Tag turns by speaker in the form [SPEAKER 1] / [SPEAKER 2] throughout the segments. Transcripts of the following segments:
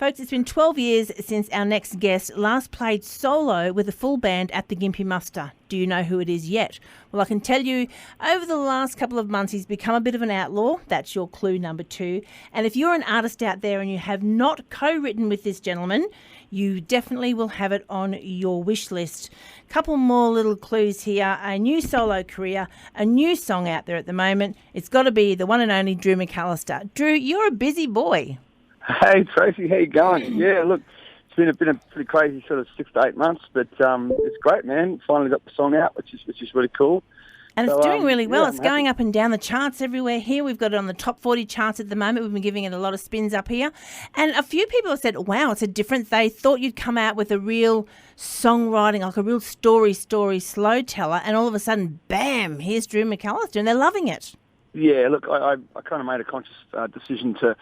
[SPEAKER 1] Folks, it's been 12 years since our next guest last played solo with a full band at the Gympie Muster. Do you know who it is yet? Well, I can tell you, over the last couple of months, he's become a bit of an outlaw. That's your clue number 2. And if you're an artist out there and you have not co-written with this gentleman, you definitely will have it on your wish list. Couple more little clues here. A new solo career, a new song out there at the moment. It's got to be the one and only Drew McAlister. Drew, you're a busy boy.
[SPEAKER 2] Hey, Tracy, how you going? Yeah, look, it's been a pretty crazy sort of 6 to 8 months, but it's great, man. Finally got the song out, which is really cool.
[SPEAKER 1] And it's doing really well. It's going up and down the charts everywhere here. We've got it on the top 40 charts at the moment. We've been giving it a lot of spins up here. And a few people have said, wow, it's a different. They thought you'd come out with a real songwriting, like a real story slow teller. And all of a sudden, bam, here's Drew McAlister. And they're loving it.
[SPEAKER 2] Yeah, look, I kind of made a conscious decision to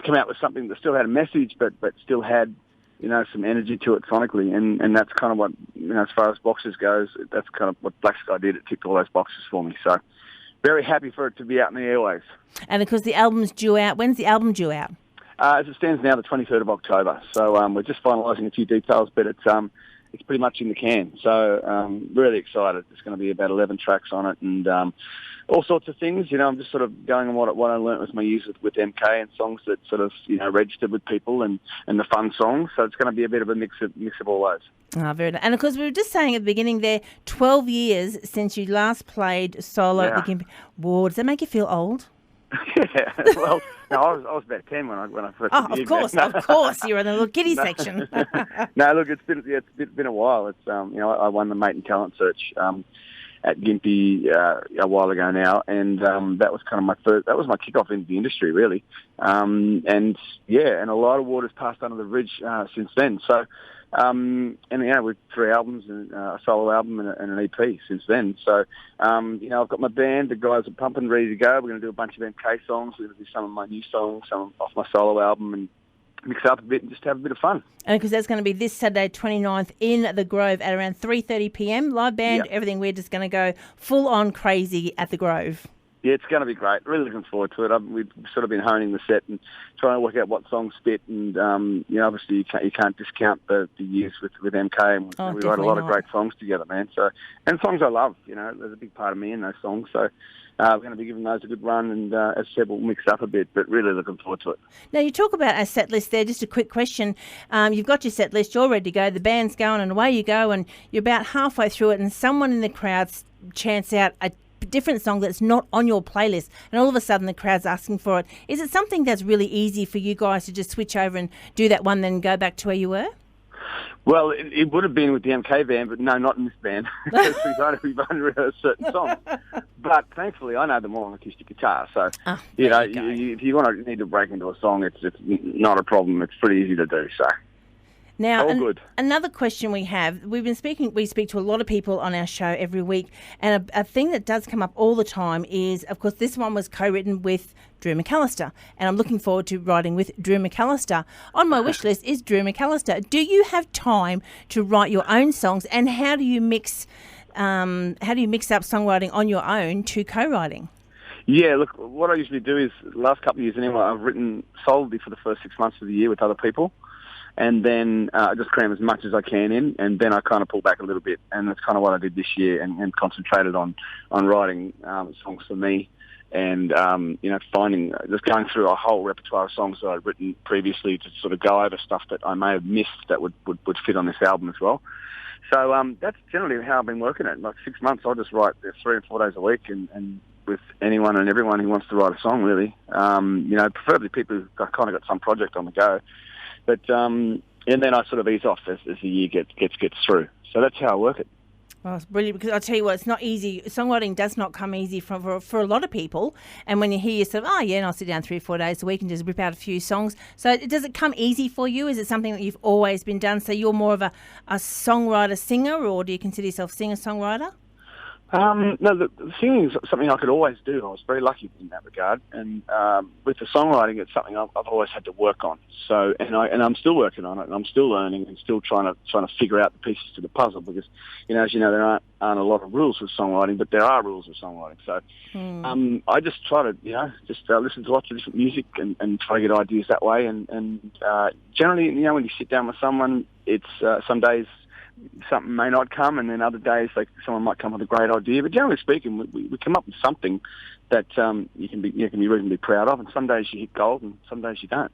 [SPEAKER 2] come out with something that still had a message, but still had, some energy to it sonically, and that's kind of what, as far as boxes goes, that's kind of what Black Sky did. It ticked all those boxes for me. So very happy for it to be out in the airwaves. And
[SPEAKER 1] of course, the album's due out. When's the album due out?
[SPEAKER 2] As it stands now, the 23rd of October. So we're just finalising a few details, but it's pretty much in the can. So really excited. There's going to be about 11 tracks on it, and all sorts of things. I'm just sort of going on what I learnt with my years with MK and songs that sort of, registered with people and the fun songs. So it's going to be a bit of a mix of all those.
[SPEAKER 1] Oh, very nice. And of course, we were just saying at the beginning there, 12 years since you last played solo at the Gympie. Whoa, does that make you feel old?
[SPEAKER 2] Yeah, well, no, I was about 10 when I first.
[SPEAKER 1] Oh, of course, you're in the little kiddie section.
[SPEAKER 2] No, look, it's been a while. It's I won the Mate and Talent Search at Gympie a while ago now, and that was kind of that was my kickoff into the industry, really. And a lot of water's passed under the bridge since then. So. With 3 albums and a solo album and an EP since then. So, I've got my band. The guys are pumping, ready to go. We're going to do a bunch of MK songs. We're going to do some of my new songs, some off my solo album, and mix it up a bit and just have a bit of fun.
[SPEAKER 1] And because that's going to be this Saturday, 29th, in the Grove at around 3:30 p.m. Live band, everything. We're just going to go full on crazy at the Grove. Yeah,
[SPEAKER 2] it's going to be great. Really looking forward to it. We've sort of been honing the set and trying to work out what songs fit. And obviously you can't discount the years with MK. And we write a lot of great songs together, man. So, and songs I love. There's a big part of me in those songs. So we're going to be giving those a good run. And as I said, we'll mix up a bit, but really looking forward to it.
[SPEAKER 1] Now you talk about a set list there. Just a quick question. You've got your set list. You're ready to go. The band's going, and away you go. And you're about halfway through it, and someone in the crowd chants out a different song that's not on your playlist, and all of a sudden the crowd's asking for it. Is it something that's really easy for you guys to just switch over and do that one, then go back to where you were?
[SPEAKER 2] Well, it would have been with the MK band, but no, not in this band. Because we've only rehearsed certain songs. But thankfully, I know them all on acoustic guitar. So, if you need to break into a song, it's not a problem. It's pretty easy to do. So.
[SPEAKER 1] Now, another question we have, we speak to a lot of people on our show every week, and a thing that does come up all the time is, of course, this one was co-written with Drew McAlister, and I'm looking forward to writing with Drew McAlister. On my wish list is Drew McAlister. Do you have time to write your own songs, and how do you mix up songwriting on your own to co-writing?
[SPEAKER 2] Yeah, look, what I usually do is, the last couple of years anyway, I've written solely for the first 6 months of the year with other people. And then I just cram as much as I can in, and then I kind of pull back a little bit. And that's kind of what I did this year, and concentrated on writing songs for me, and just going through a whole repertoire of songs that I'd written previously to sort of go over stuff that I may have missed that would fit on this album as well. So that's generally how I've been working it. Like 6 months, I'll just write 3 or 4 days a week, and with anyone and everyone who wants to write a song, really. Preferably people who've kind of got some project on the go. But and then I sort of ease off as the year gets through. So that's how I work it.
[SPEAKER 1] Well, it's brilliant, because I'll tell you what, it's not easy. Songwriting does not come easy for a lot of people. And when you hear yourself, and I'll sit down 3 or 4 days a week and just rip out a few songs. So does it come easy for you? Is it something that you've always been done? So you're more of a songwriter-singer, or do you consider yourself singer-songwriter?
[SPEAKER 2] No, the singing is something I could always do. I was very lucky in that regard, and with the songwriting, it's something I've always had to work on. So, and I'm still working on it, and I'm still learning, and still trying to figure out the pieces to the puzzle. Because, as you know, there aren't a lot of rules with songwriting, but there are rules with songwriting. So, I just try to, listen to lots of different music and try to get ideas that way. And generally, when you sit down with someone, it's some days something may not come, and then other days someone might come with a great idea. But generally speaking, we come up with something that you can be reasonably proud of. And some days you hit gold, and some days you don't.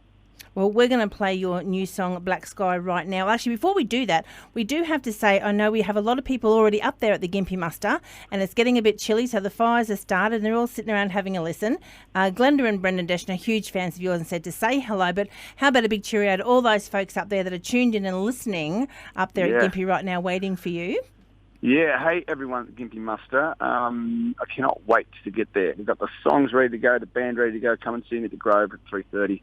[SPEAKER 1] Well, we're going to play your new song, Black Sky, right now. Actually, before we do that, we do have to say, I know we have a lot of people already up there at the Gympie Muster, and it's getting a bit chilly, so the fires are started, and they're all sitting around having a listen. Glenda and Brendan Deschner are huge fans of yours and said to say hello, but how about a big cheerio to all those folks up there that are tuned in and listening up there at Gympie right now, waiting for you?
[SPEAKER 2] Yeah, hey everyone at Gympie Muster. I cannot wait to get there. We've got the songs ready to go, the band ready to go. Come and see me at the Grove at 3:30.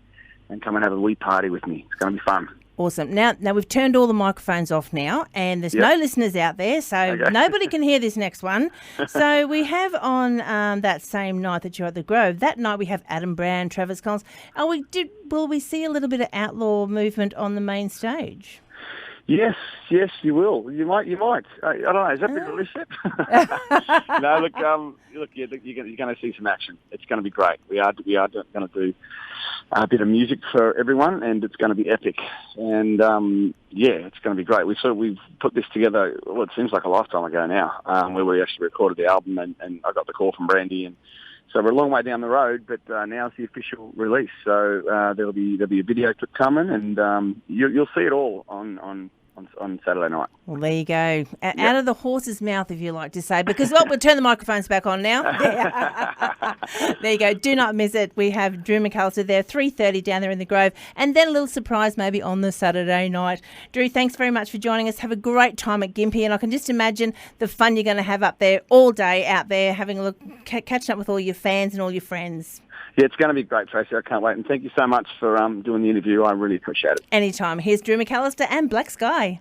[SPEAKER 2] And come and have a wee party with me. It's going to be fun.
[SPEAKER 1] Awesome. Now we've turned all the microphones off now, and there's no listeners out there, so nobody can hear this next one. So we have on that same night that you're at the Grove, that night we have Adam Brown, Travis Collins. Will we see a little bit of outlaw movement on the main stage?
[SPEAKER 2] Yes, you will. You might. I don't know. Is that been illicit? No, look. You're going to see some action. It's going to be great. We are going to do a bit of music for everyone, and it's going to be epic. And it's going to be great. We've put this together. Well, it seems like a lifetime ago now, where we actually recorded the album, and I got the call from Brandy, and so we're a long way down the road. But now's the official release. So there'll be a video clip coming, and you'll see it all on Saturday night.
[SPEAKER 1] Well, there you go. Out of the horse's mouth, if you like to say, because we'll turn the microphones back on now. There you go. Do not miss it. We have Drew McAlister there, 3:30 down there in the Grove, and then a little surprise maybe on the Saturday night. Drew, thanks very much for joining us. Have a great time at Gympie, and I can just imagine the fun you're going to have up there all day out there, having a look, catching up with all your fans and all your friends.
[SPEAKER 2] Yeah, it's going to be great, Tracy. I can't wait. And thank you so much for doing the interview. I really appreciate it.
[SPEAKER 1] Anytime. Here's Drew McAlister and Black Sky.